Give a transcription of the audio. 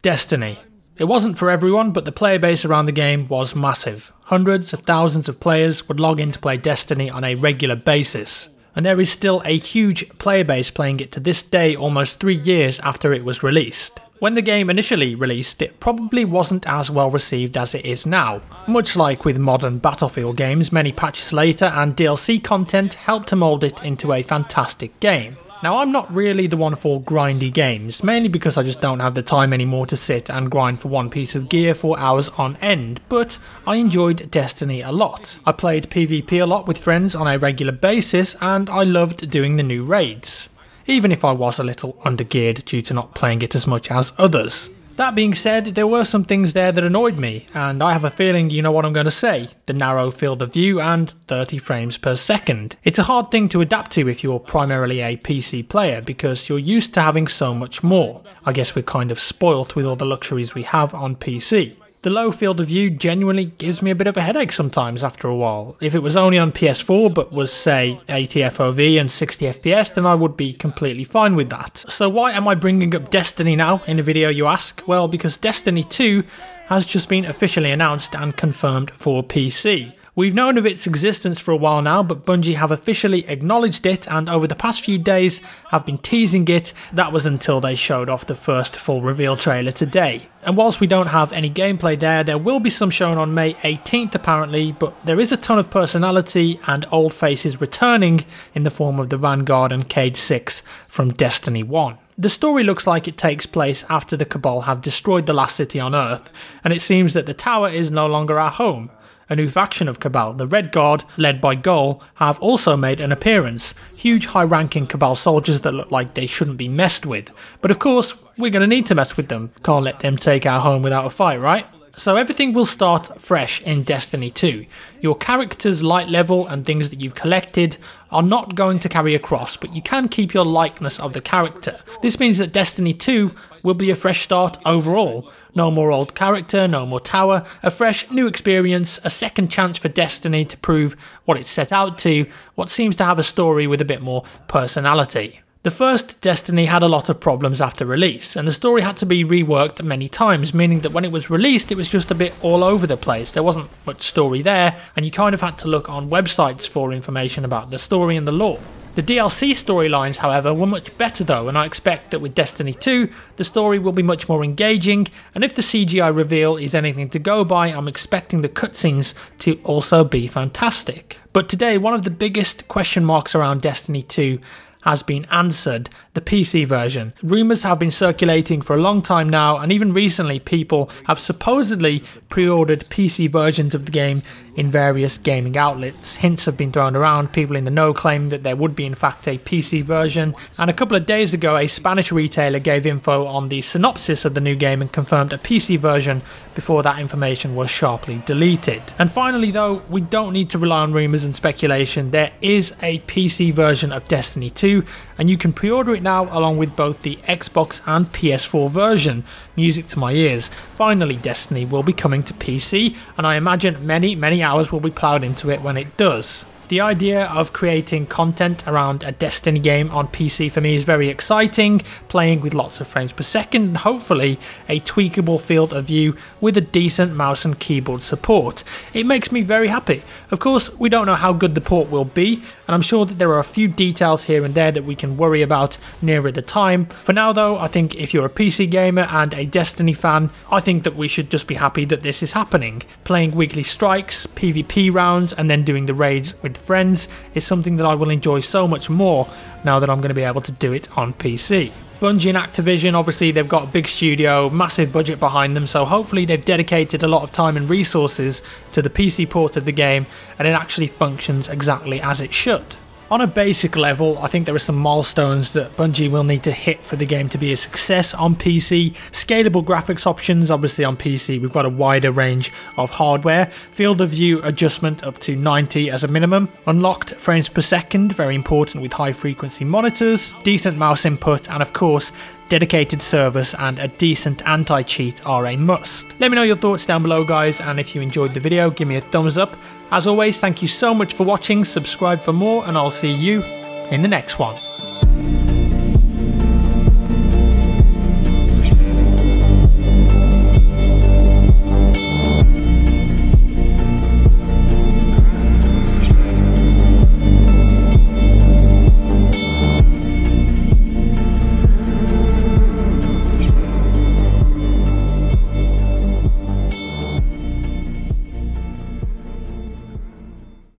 Destiny. It wasn't for everyone, but the player base around the game was massive. Hundreds of thousands of players would log in to play Destiny on a regular basis. And there is still a huge player base playing it to this day, almost 3 years after it was released. When the game initially released, it probably wasn't as well received as it is now. Much like with modern Battlefield games, many patches later and DLC content helped to mould it into a fantastic game. Now, I'm not really the one for grindy games, mainly because I just don't have the time anymore to sit and grind for one piece of gear for hours on end, but I enjoyed Destiny a lot. I played PvP a lot with friends on a regular basis, and I loved doing the new raids, even if I was a little undergeared due to not playing it as much as others. That being said, there were some things there that annoyed me, and I have a feeling you know what I'm going to say. The narrow field of view and 30 frames per second. It's a hard thing to adapt to if you're primarily a PC player, because you're used to having so much more. I guess we're kind of spoilt with all the luxuries we have on PC. The low field of view genuinely gives me a bit of a headache sometimes after a while. If it was only on PS4 but was say 80 FOV and 60 FPS, then I would be completely fine with that. So why am I bringing up Destiny now in a video, you ask? Well, because Destiny 2 has just been officially announced and confirmed for PC. We've known of its existence for a while now, but Bungie have officially acknowledged it, and over the past few days have been teasing it. That was until they showed off the first full reveal trailer today. And whilst we don't have any gameplay there will be some shown on May 18th apparently, but there is a ton of personality and old faces returning in the form of the Vanguard and Cage 6 from Destiny 1. The story looks like it takes place after the Cabal have destroyed the last city on Earth, and it seems that the tower is no longer our home. A new faction of Cabal, the Red Guard, led by Gol, have also made an appearance. Huge high-ranking Cabal soldiers that look like they shouldn't be messed with. But of course, we're going to need to mess with them. Can't let them take our home without a fight, right? So everything will start fresh in Destiny 2. Your character's light level and things that you've collected are not going to carry across, but you can keep your likeness of the character. This means that Destiny 2 will be a fresh start overall. No more old character, no more tower, a fresh new experience, a second chance for Destiny to prove what it's set out to, what seems to have a story with a bit more personality. The first Destiny had a lot of problems after release, and the story had to be reworked many times, meaning that when it was released it was just a bit all over the place. There wasn't much story there, and you kind of had to look on websites for information about the story and the lore. The DLC storylines, however, were much better though, and I expect that with Destiny 2, the story will be much more engaging, and if the CGI reveal is anything to go by, I'm expecting the cutscenes to also be fantastic. But today, one of the biggest question marks around Destiny 2 has been answered: the PC version. Rumours have been circulating for a long time now, and even recently people have supposedly pre-ordered PC versions of the game in various gaming outlets. Hints have been thrown around, people in the know claiming that there would be in fact a PC version, and a couple of days ago a Spanish retailer gave info on the synopsis of the new game and confirmed a PC version before that information was sharply deleted. And finally though, we don't need to rely on rumours and speculation. There is a PC version of Destiny 2, and you can pre-order it now along with both the Xbox and PS4 version. Music to my ears. Finally, Destiny will be coming to PC, and I imagine many hours will be ploughed into it when it does. The idea of creating content around a Destiny game on PC for me is very exciting, playing with lots of frames per second and hopefully a tweakable field of view with a decent mouse and keyboard support. It makes me very happy. Of course, we don't know how good the port will be, and I'm sure that there are a few details here and there that we can worry about nearer the time. For now though, I think if you're a PC gamer and a Destiny fan, I think that we should just be happy that this is happening. Playing weekly strikes, PvP rounds, and then doing the raids with friends is something that I will enjoy so much more now that I'm going to be able to do it on PC. Bungie and Activision, obviously they've got a big studio, massive budget behind them, so hopefully they've dedicated a lot of time and resources to the PC port of the game and it actually functions exactly as it should. On a basic level, I think there are some milestones that Bungie will need to hit for the game to be a success on PC. Scalable graphics options, obviously on PC we've got a wider range of hardware. Field of view adjustment up to 90 as a minimum. Unlocked frames per second, very important with high frequency monitors. Decent mouse input, and of course dedicated servers and a decent anti-cheat are a must. Let me know your thoughts down below guys, and if you enjoyed the video give me a thumbs up. As always, thank you so much for watching, subscribe for more, and I'll see you in the next one.